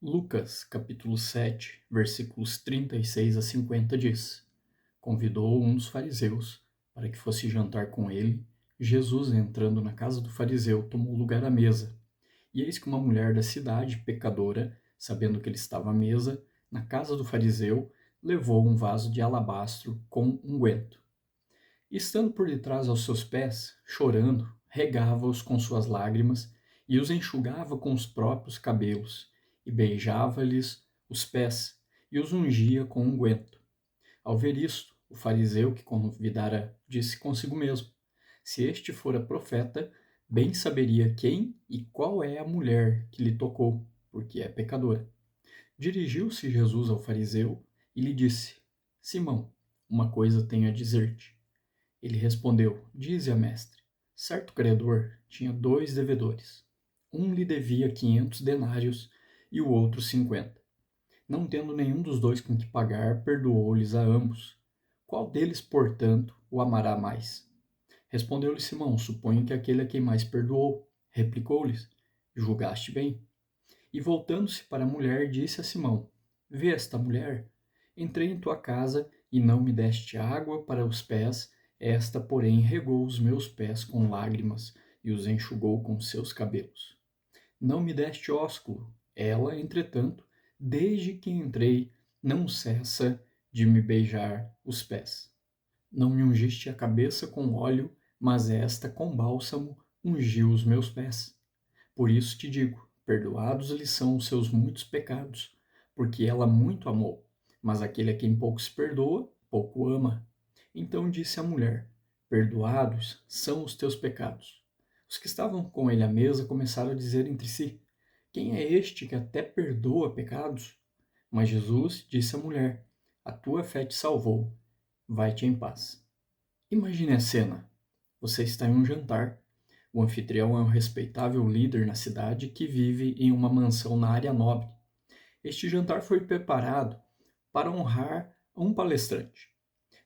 Lucas, capítulo 7, versículos 36 a 50 diz: Convidou um dos fariseus para que fosse jantar com ele. Jesus, entrando na casa do fariseu, tomou lugar à mesa. E eis que uma mulher da cidade, pecadora, sabendo que ele estava à mesa, na casa do fariseu, levou um vaso de alabastro com unguento. E estando por detrás aos seus pés, chorando, regava-os com suas lágrimas e os enxugava com os próprios cabelos, e beijava-lhes os pés e os ungia com unguento. Ao ver isto, o fariseu que convidara disse consigo mesmo: Se este fora profeta, bem saberia quem e qual é a mulher que lhe tocou, porque é pecadora. Dirigiu-se Jesus ao fariseu e lhe disse: Simão, uma coisa tenho a dizer-te. Ele respondeu: Dize-a, mestre. Certo credor tinha 2 devedores. Um lhe devia 500 denários e o outro 50. Não tendo nenhum dos dois com que pagar, perdoou-lhes a ambos. Qual deles, portanto, o amará mais? Respondeu-lhe Simão: Suponho que aquele a quem mais perdoou. Replicou-lhes: Julgaste bem. E voltando-se para a mulher, disse a Simão: Vê esta mulher? Entrei em tua casa e não me deste água para os pés, esta, porém, regou os meus pés com lágrimas e os enxugou com seus cabelos. Não me deste ósculo, ela, entretanto, desde que entrei, não cessa de me beijar os pés. Não me ungiste a cabeça com óleo, mas esta, com bálsamo, ungiu os meus pés. Por isso te digo: perdoados lhe são os seus muitos pecados, porque ela muito amou. Mas aquele a quem pouco se perdoa, pouco ama. Então disse a mulher: Perdoados são os teus pecados. Os que estavam com ele à mesa começaram a dizer entre si: Quem é este que até perdoa pecados? Mas Jesus disse à mulher: A tua fé te salvou. Vai-te em paz. Imagine a cena. Você está em um jantar. O anfitrião é um respeitável líder na cidade que vive em uma mansão na área nobre. Este jantar foi preparado para honrar um palestrante.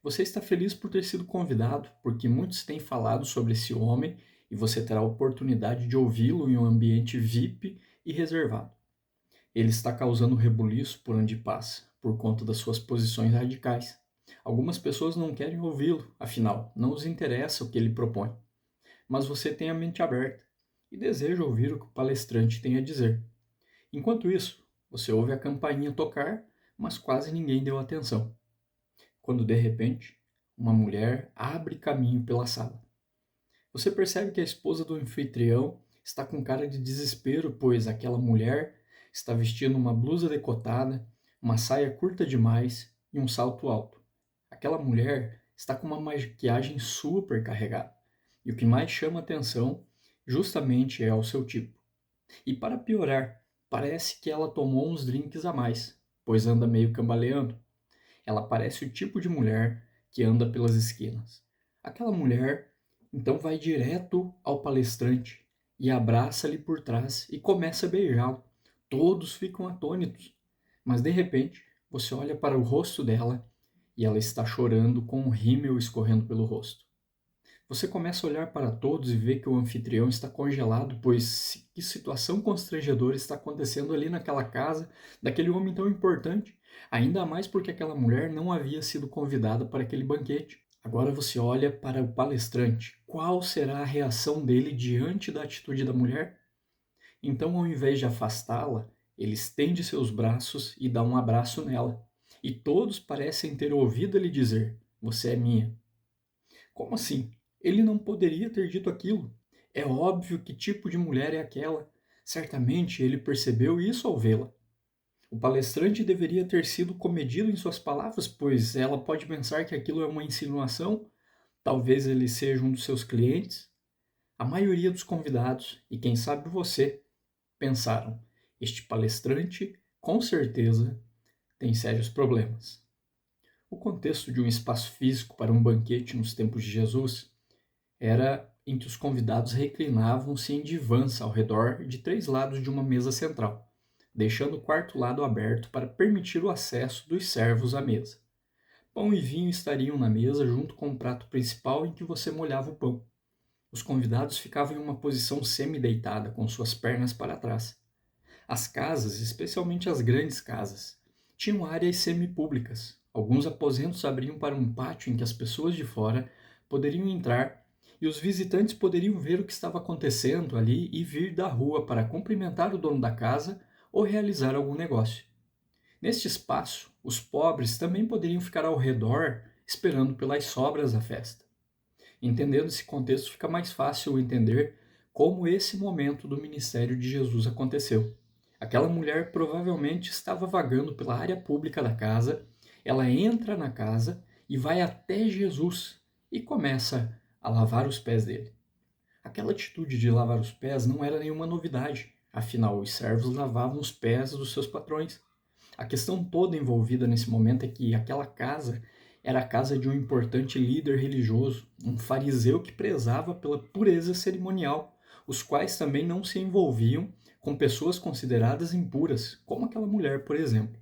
Você está feliz por ter sido convidado, porque muitos têm falado sobre esse homem e você terá a oportunidade de ouvi-lo em um ambiente VIP e reservado. Ele está causando rebuliço por onde passa, por conta das suas posições radicais. Algumas pessoas não querem ouvi-lo, afinal, não os interessa o que ele propõe. Mas você tem a mente aberta e deseja ouvir o que o palestrante tem a dizer. Enquanto isso, você ouve a campainha tocar, mas quase ninguém deu atenção. Quando de repente, uma mulher abre caminho pela sala. Você percebe que a esposa do anfitrião está com cara de desespero, pois aquela mulher está vestindo uma blusa decotada, uma saia curta demais e um salto alto. Aquela mulher está com uma maquiagem super carregada. E o que mais chama atenção justamente é o seu tipo. E para piorar, parece que ela tomou uns drinks a mais, pois anda meio cambaleando. Ela parece o tipo de mulher que anda pelas esquinas. Aquela mulher então vai direto ao palestrante e abraça-lhe por trás e começa a beijá-lo. Todos ficam atônitos, mas de repente você olha para o rosto dela e ela está chorando com um rímel escorrendo pelo rosto. Você começa a olhar para todos e vê que o anfitrião está congelado, pois que situação constrangedora está acontecendo ali naquela casa daquele homem tão importante, ainda mais porque aquela mulher não havia sido convidada para aquele banquete. Agora você olha para o palestrante. Qual será a reação dele diante da atitude da mulher? Então, ao invés de afastá-la, ele estende seus braços e dá um abraço nela. E todos parecem ter ouvido ele dizer: Você é minha. Como assim? Ele não poderia ter dito aquilo. É óbvio que tipo de mulher é aquela. Certamente ele percebeu isso ao vê-la. O palestrante deveria ter sido comedido em suas palavras, pois ela pode pensar que aquilo é uma insinuação. Talvez ele seja um dos seus clientes. A maioria dos convidados, e quem sabe você, pensaram: este palestrante, com certeza, tem sérios problemas. O contexto de um espaço físico para um banquete nos tempos de Jesus era em que os convidados reclinavam-se em divãs ao redor de 3 lados de uma mesa central, deixando o quarto lado aberto para permitir o acesso dos servos à mesa. Pão e vinho estariam na mesa junto com o prato principal em que você molhava o pão. Os convidados ficavam em uma posição semi-deitada, com suas pernas para trás. As casas, especialmente as grandes casas, tinham áreas semipúblicas. Alguns aposentos abriam para um pátio em que as pessoas de fora poderiam entrar e os visitantes poderiam ver o que estava acontecendo ali e vir da rua para cumprimentar o dono da casa ou realizar algum negócio. Neste espaço, os pobres também poderiam ficar ao redor esperando pelas sobras da festa. Entendendo esse contexto, fica mais fácil entender como esse momento do ministério de Jesus aconteceu. Aquela mulher provavelmente estava vagando pela área pública da casa, ela entra na casa e vai até Jesus e começa a lavar os pés dele. Aquela atitude de lavar os pés não era nenhuma novidade, afinal, os servos lavavam os pés dos seus patrões. A questão toda envolvida nesse momento é que aquela casa era a casa de um importante líder religioso, um fariseu que prezava pela pureza cerimonial, os quais também não se envolviam com pessoas consideradas impuras, como aquela mulher, por exemplo.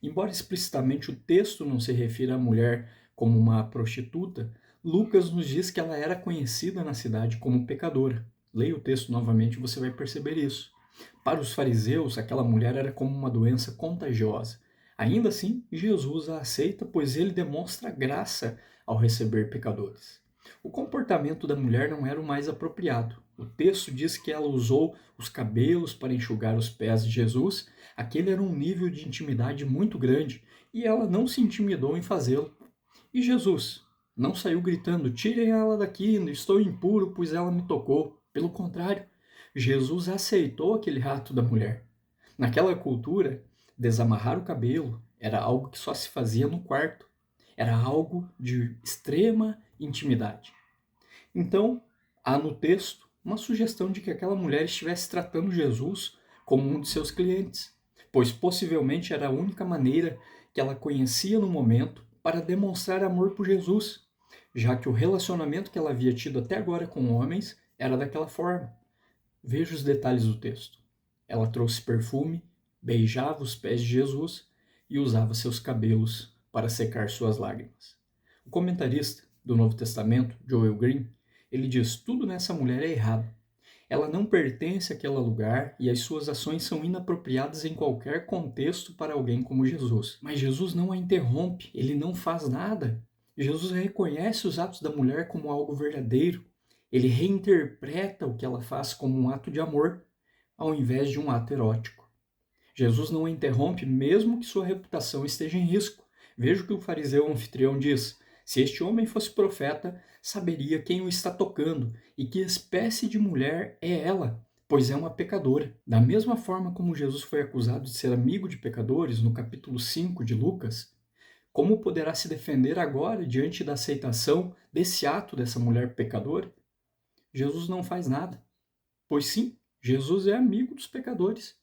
Embora explicitamente o texto não se refira à mulher como uma prostituta, Lucas nos diz que ela era conhecida na cidade como pecadora. Leia o texto novamente e você vai perceber isso. Para os fariseus, aquela mulher era como uma doença contagiosa. Ainda assim, Jesus a aceita, pois ele demonstra graça ao receber pecadores. O comportamento da mulher não era o mais apropriado. O texto diz que ela usou os cabelos para enxugar os pés de Jesus. Aquele era um nível de intimidade muito grande e ela não se intimidou em fazê-lo. E Jesus não saiu gritando: tirem ela daqui, estou impuro, pois ela me tocou. Pelo contrário, Jesus aceitou aquele ato da mulher. Naquela cultura, desamarrar o cabelo era algo que só se fazia no quarto. Era algo de extrema intimidade. Então, há no texto uma sugestão de que aquela mulher estivesse tratando Jesus como um de seus clientes, pois possivelmente era a única maneira que ela conhecia no momento para demonstrar amor por Jesus, já que o relacionamento que ela havia tido até agora com homens era daquela forma. Veja os detalhes do texto. Ela trouxe perfume, beijava os pés de Jesus e usava seus cabelos para secar suas lágrimas. O comentarista do Novo Testamento, Joel Green, ele diz: tudo nessa mulher é errado. Ela não pertence àquele lugar e as suas ações são inapropriadas em qualquer contexto para alguém como Jesus. Mas Jesus não a interrompe, ele não faz nada. Jesus reconhece os atos da mulher como algo verdadeiro. Ele reinterpreta o que ela faz como um ato de amor, ao invés de um ato erótico. Jesus não a interrompe, mesmo que sua reputação esteja em risco. Veja o que o fariseu anfitrião diz: se este homem fosse profeta, saberia quem o está tocando e que espécie de mulher é ela, pois é uma pecadora. Da mesma forma como Jesus foi acusado de ser amigo de pecadores, no capítulo 5 de Lucas, como poderá se defender agora diante da aceitação desse ato dessa mulher pecadora? Jesus não faz nada, pois sim, Jesus é amigo dos pecadores.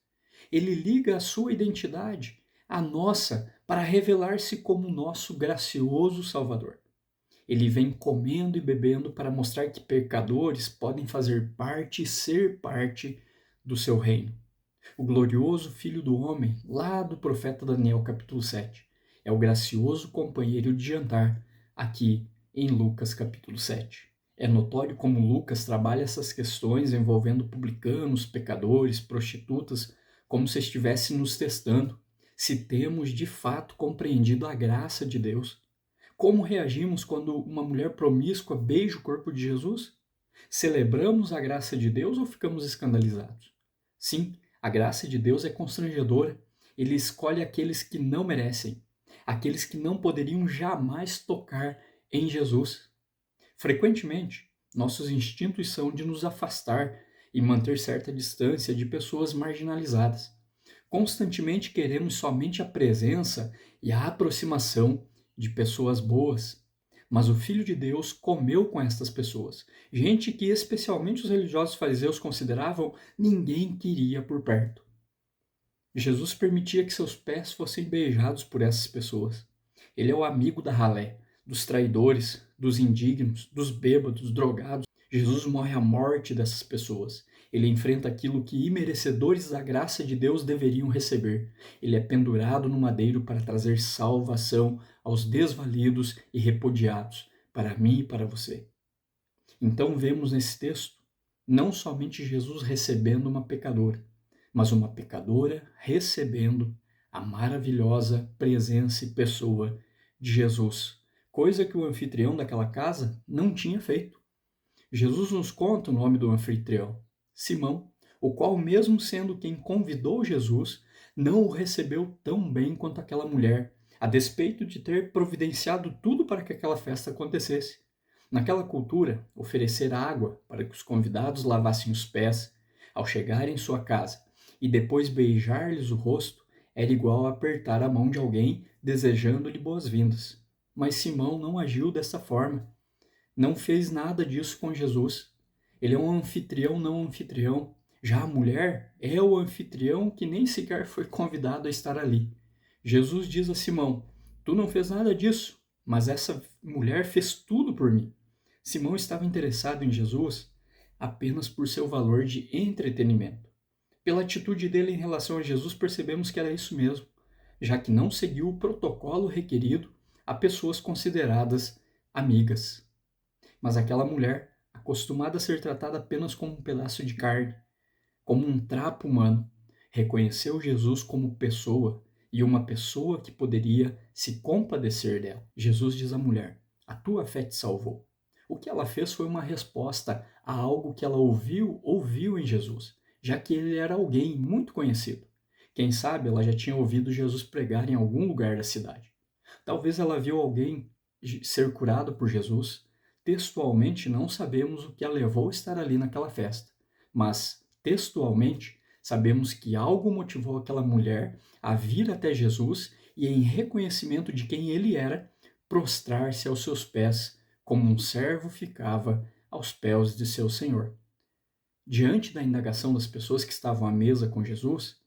Ele liga a sua identidade à nossa para revelar-se como nosso gracioso Salvador. Ele vem comendo e bebendo para mostrar que pecadores podem fazer parte e ser parte do seu reino. O glorioso Filho do Homem, lá do profeta Daniel, capítulo 7, é o gracioso companheiro de jantar, aqui em Lucas, capítulo 7. É notório como Lucas trabalha essas questões envolvendo publicanos, pecadores, prostitutas, como se estivesse nos testando se temos de fato compreendido a graça de Deus. Como reagimos quando uma mulher promíscua beija o corpo de Jesus? Celebramos a graça de Deus ou ficamos escandalizados? Sim, a graça de Deus é constrangedora. Ele escolhe aqueles que não merecem, aqueles que não poderiam jamais tocar em Jesus. Frequentemente, nossos instintos são de nos afastar e manter certa distância de pessoas marginalizadas. Constantemente queremos somente a presença e a aproximação de pessoas boas. Mas o Filho de Deus comeu com estas pessoas, gente que especialmente os religiosos fariseus consideravam ninguém queria por perto. Jesus permitia que seus pés fossem beijados por essas pessoas. Ele é o amigo da ralé, dos traidores, dos indignos, dos bêbados, drogados. Jesus morre a morte dessas pessoas. Ele enfrenta aquilo que imerecedores da graça de Deus deveriam receber. Ele é pendurado no madeiro para trazer salvação aos desvalidos e repudiados, para mim e para você. Então vemos nesse texto não somente Jesus recebendo uma pecadora, mas uma pecadora recebendo a maravilhosa presença e pessoa de Jesus, coisa que o anfitrião daquela casa não tinha feito. Jesus nos conta o nome do anfitrião, Simão, o qual, mesmo sendo quem convidou Jesus, não o recebeu tão bem quanto aquela mulher, a despeito de ter providenciado tudo para que aquela festa acontecesse. Naquela cultura, oferecer água para que os convidados lavassem os pés ao chegarem em sua casa e depois beijar-lhes o rosto era igual a apertar a mão de alguém desejando-lhe boas-vindas. Mas Simão não agiu dessa forma. Não fez nada disso com Jesus. Ele é um anfitrião não anfitrião. Já a mulher é o anfitrião que nem sequer foi convidado a estar ali. Jesus diz a Simão: Tu não fez nada disso, mas essa mulher fez tudo por mim. Simão estava interessado em Jesus apenas por seu valor de entretenimento. Pela atitude dele em relação a Jesus, percebemos que era isso mesmo, já que não seguiu o protocolo requerido a pessoas consideradas amigas. Mas aquela mulher, acostumada a ser tratada apenas como um pedaço de carne, como um trapo humano, reconheceu Jesus como pessoa e uma pessoa que poderia se compadecer dela. Jesus diz à mulher: A tua fé te salvou. O que ela fez foi uma resposta a algo que ela ouviu em Jesus, já que ele era alguém muito conhecido. Quem sabe ela já tinha ouvido Jesus pregar em algum lugar da cidade. Talvez ela viu alguém ser curado por Jesus. Textualmente, não sabemos o que a levou a estar ali naquela festa, mas textualmente sabemos que algo motivou aquela mulher a vir até Jesus e, em reconhecimento de quem ele era, prostrar-se aos seus pés, como um servo ficava aos pés de seu senhor. Diante da indagação das pessoas que estavam à mesa com Jesus,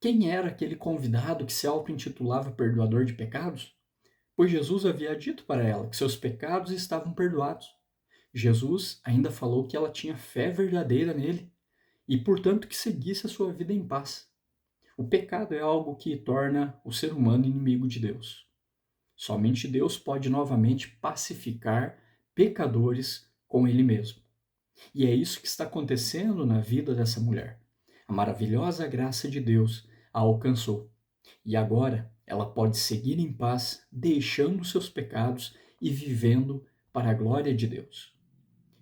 quem era aquele convidado que se auto-intitulava perdoador de pecados? Pois Jesus havia dito para ela que seus pecados estavam perdoados. Jesus ainda falou que ela tinha fé verdadeira nele e, portanto, que seguisse a sua vida em paz. O pecado é algo que torna o ser humano inimigo de Deus. Somente Deus pode novamente pacificar pecadores com ele mesmo. E é isso que está acontecendo na vida dessa mulher. A maravilhosa graça de Deus a alcançou. E agora ela pode seguir em paz, deixando seus pecados e vivendo para a glória de Deus.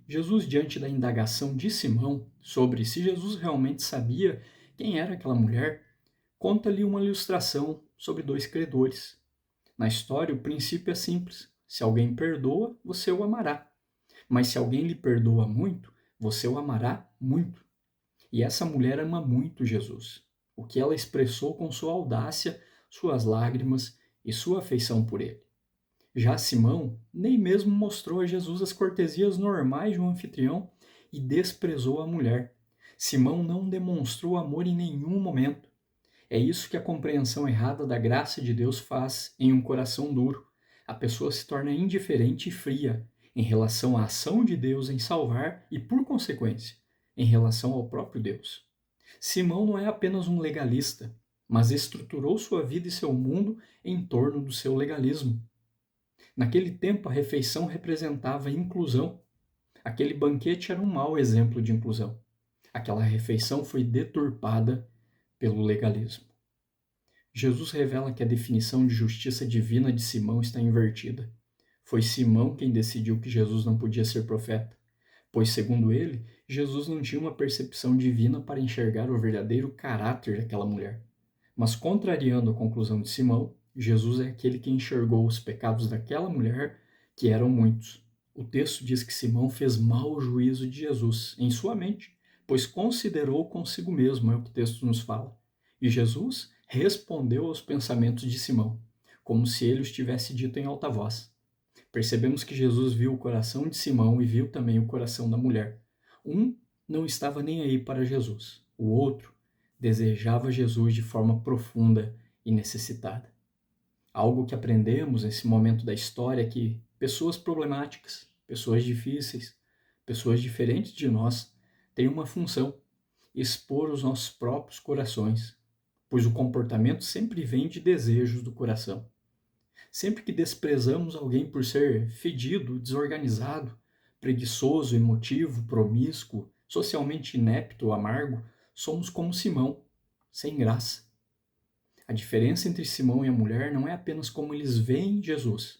Jesus, diante da indagação de Simão sobre se Jesus realmente sabia quem era aquela mulher, conta-lhe uma ilustração sobre dois credores. Na história, o princípio é simples: se alguém perdoa, você o amará. Mas se alguém lhe perdoa muito, você o amará muito. E essa mulher ama muito Jesus, o que ela expressou com sua audácia, suas lágrimas e sua afeição por ele. Já Simão nem mesmo mostrou a Jesus as cortesias normais de um anfitrião e desprezou a mulher. Simão não demonstrou amor em nenhum momento. É isso que a compreensão errada da graça de Deus faz em um coração duro. A pessoa se torna indiferente e fria em relação à ação de Deus em salvar e, por consequência, em relação ao próprio Deus. Simão não é apenas um legalista, mas estruturou sua vida e seu mundo em torno do seu legalismo. Naquele tempo, a refeição representava inclusão. Aquele banquete era um mau exemplo de inclusão. Aquela refeição foi deturpada pelo legalismo. Jesus revela que a definição de justiça divina de Simão está invertida. Foi Simão quem decidiu que Jesus não podia ser profeta, pois, segundo ele, Jesus não tinha uma percepção divina para enxergar o verdadeiro caráter daquela mulher. Mas, contrariando a conclusão de Simão, Jesus é aquele que enxergou os pecados daquela mulher, que eram muitos. O texto diz que Simão fez mau juízo de Jesus em sua mente, pois considerou consigo mesmo, é o que o texto nos fala. E Jesus respondeu aos pensamentos de Simão, como se ele os tivesse dito em alta voz. Percebemos que Jesus viu o coração de Simão e viu também o coração da mulher. Um não estava nem aí para Jesus, o outro desejava Jesus de forma profunda e necessitada. Algo que aprendemos nesse momento da história é que pessoas problemáticas, pessoas difíceis, pessoas diferentes de nós têm uma função: expor os nossos próprios corações, pois o comportamento sempre vem de desejos do coração. Sempre que desprezamos alguém por ser fedido, desorganizado, preguiçoso, emotivo, promíscuo, socialmente inepto ou amargo, somos como Simão, sem graça. A diferença entre Simão e a mulher não é apenas como eles veem Jesus,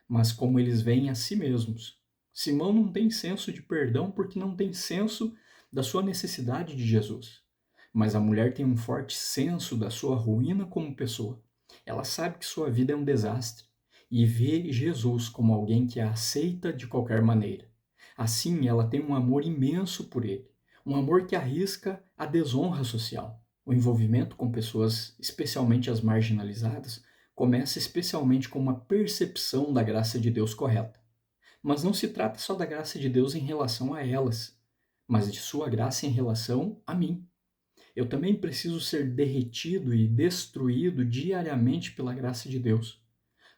mas como eles veem a si mesmos. Simão não tem senso de perdão porque não tem senso da sua necessidade de Jesus. Mas a mulher tem um forte senso da sua ruína como pessoa. Ela sabe que sua vida é um desastre e vê Jesus como alguém que a aceita de qualquer maneira. Assim, ela tem um amor imenso por ele, um amor que arrisca a desonra social. O envolvimento com pessoas, especialmente as marginalizadas, começa especialmente com uma percepção da graça de Deus correta. Mas não se trata só da graça de Deus em relação a elas, mas de sua graça em relação a mim. Eu também preciso ser derretido e destruído diariamente pela graça de Deus.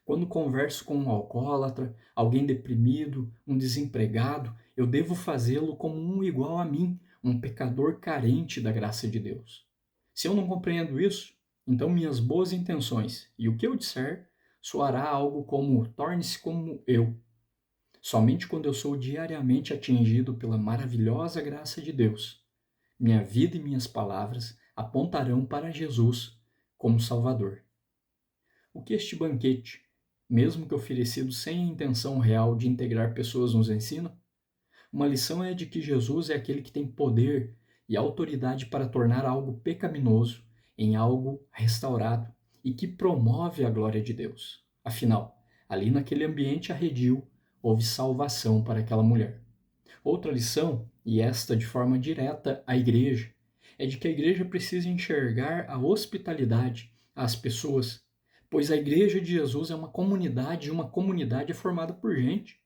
Quando converso com um alcoólatra, alguém deprimido, um desempregado, eu devo fazê-lo como um igual a mim, um pecador carente da graça de Deus. Se eu não compreendo isso, então minhas boas intenções e o que eu disser soará algo como torne-se como eu. Somente quando eu sou diariamente atingido pela maravilhosa graça de Deus, minha vida e minhas palavras apontarão para Jesus como Salvador. O que este banquete, mesmo que oferecido sem a intenção real de integrar pessoas, nos ensina? Uma lição é de que Jesus é aquele que tem poder e autoridade para tornar algo pecaminoso em algo restaurado e que promove a glória de Deus. Afinal, ali naquele ambiente arredio, houve salvação para aquela mulher. Outra lição, e esta de forma direta à igreja, é de que a igreja precisa enxergar a hospitalidade às pessoas, pois a igreja de Jesus é uma comunidade e uma comunidade é formada por gente.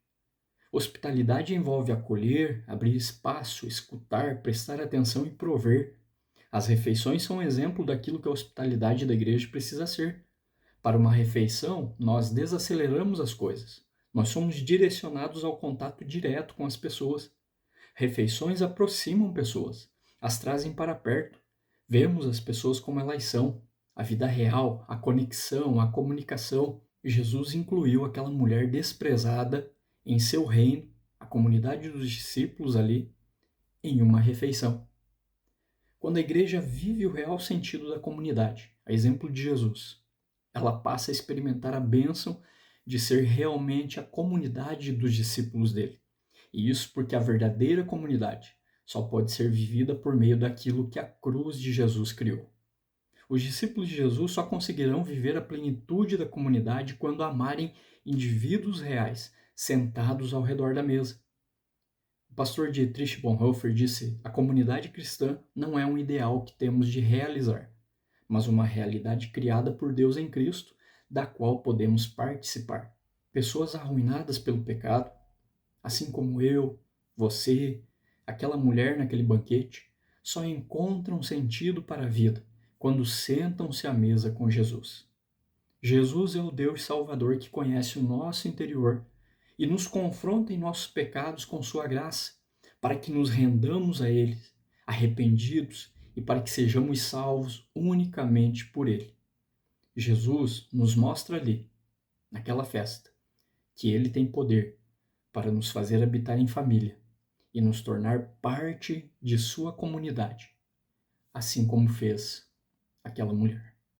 Hospitalidade envolve acolher, abrir espaço, escutar, prestar atenção e prover. As refeições são um exemplo daquilo que a hospitalidade da igreja precisa ser. Para uma refeição, nós desaceleramos as coisas. Nós somos direcionados ao contato direto com as pessoas. Refeições aproximam pessoas, as trazem para perto. Vemos as pessoas como elas são. A vida real, a conexão, a comunicação. Jesus incluiu aquela mulher desprezada em seu reino, a comunidade dos discípulos ali, em uma refeição. Quando a igreja vive o real sentido da comunidade, a exemplo de Jesus, ela passa a experimentar a bênção de ser realmente a comunidade dos discípulos dele. E isso porque a verdadeira comunidade só pode ser vivida por meio daquilo que a cruz de Jesus criou. Os discípulos de Jesus só conseguirão viver a plenitude da comunidade quando amarem indivíduos reais, sentados ao redor da mesa. O pastor Dietrich Bonhoeffer disse: a comunidade cristã não é um ideal que temos de realizar, mas uma realidade criada por Deus em Cristo, da qual podemos participar. Pessoas arruinadas pelo pecado, assim como eu, você, aquela mulher naquele banquete, só encontram sentido para a vida quando sentam-se à mesa com Jesus. Jesus é o Deus Salvador que conhece o nosso interior e nos confronta em nossos pecados com sua graça, para que nos rendamos a Ele, arrependidos, e para que sejamos salvos unicamente por Ele. Jesus nos mostra ali, naquela festa, que Ele tem poder para nos fazer habitar em família e nos tornar parte de sua comunidade, assim como fez aquela mulher.